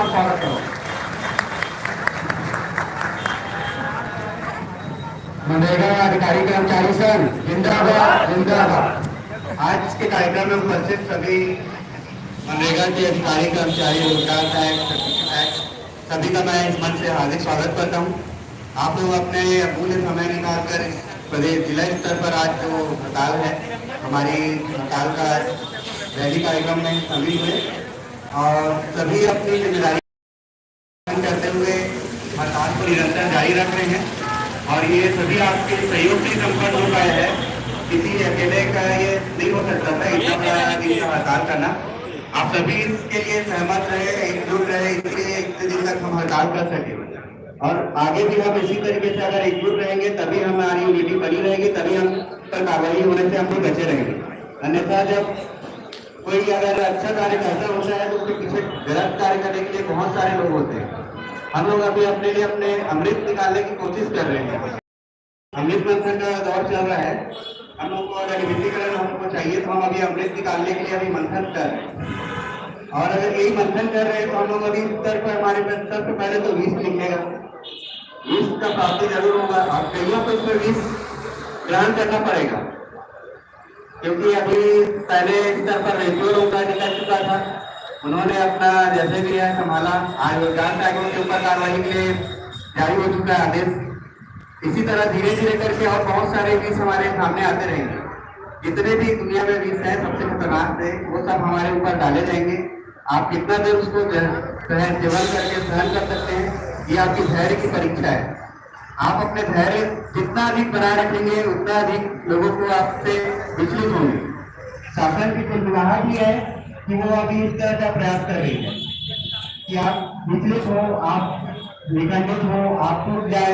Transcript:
आप स्वागत करो। मनरेगा अधिकारी कर्मचारी संघ जिंदाबाद जिंदाबाद। आज के कार्यक्रम में उपस्थित सभी मनरेगा के अधिकारी कर्मचारी, रोजगार टैक्स सभी का मैं इस मंच से हार्दिक स्वागत करता हूँ। आप लोग अपने अमूल्य समय निकालकर प्रदेश जिला स्तर पर आज जो हड़ताल है, हमारी हड़ताल का रैली कार्यक्रम में शामिल हुए और सभी अपनी जिम्मेदारी करते हुए हड़ताल को निरंतर जारी रख रहे हैं। और ये सभी आपके सहयोग से संपन्न हो पाया है, किसी अकेले का ये नहीं हो सकता था इतना बड़ा दिन का हड़ताल करना। आप सभी इसके लिए सहमत रहे, एकजुट रहे, इसलिए इतने दिन तक हम हड़ताल कर सके और आगे भी हम इसी तरीके से अगर एकजुट रहेंगे तभी हमारी यूनिटी बनी रहेगी, तभी हम पर कार्रवाई होने से हम लोग बचे रहेंगे। अन्यथा जब कोई अगर अच्छा कार्य करता होता है तो उसके पीछे गलत कार्य करने के लिए बहुत सारे लोग होते हैं। हम लोग अभी अपने लिए अपने अमृत निकालने की कोशिश कर रहे हैं। अमृत मंथन का दौर चल रहा है। हम लोग को अगर विद्युतीकरण हमको चाहिए तो हम अभी अमृत निकालने के लिए अभी मंथन कर रहे हैं। और अगर यही मंथन कर रहे हैं तो हम लोग अभी स्तर पर हमारे सबसे पहले तो 20 निकलेगा, 20 का प्राप्ति जरूर होगा और कईयों को इसमें 20 ग्रहण करना पड़ेगा, क्योंकि अभी पहले स्तर पर रेडियो का निकल चुका था, उन्होंने अपना जैसे भी है संभाला। आज रोजगार टैक्स के ऊपर कार्रवाई के लिए जारी हो चुका है आदेश। इसी तरह धीरे धीरे करके और बहुत सारे विष हमारे सामने आते रहेंगे। जितने भी दुनिया में विष है सबसे खतरनाक थे वो सब हमारे ऊपर डाले जाएंगे। आप कितना देर उसको सेवन करके सहन कर सकते हैं, ये आपकी धैर्य की परीक्षा है। आप अपने धैर्य जितना अधिक बनाए रखेंगे उतना अधिक लोगों को आपसे विचलित होंगे। शासन की कुलगाहा भी है कि वो अभी इस तरह का प्रयास कर रही है कि आप विचलित हो, आप निकंदित हो, आप टूट जाए,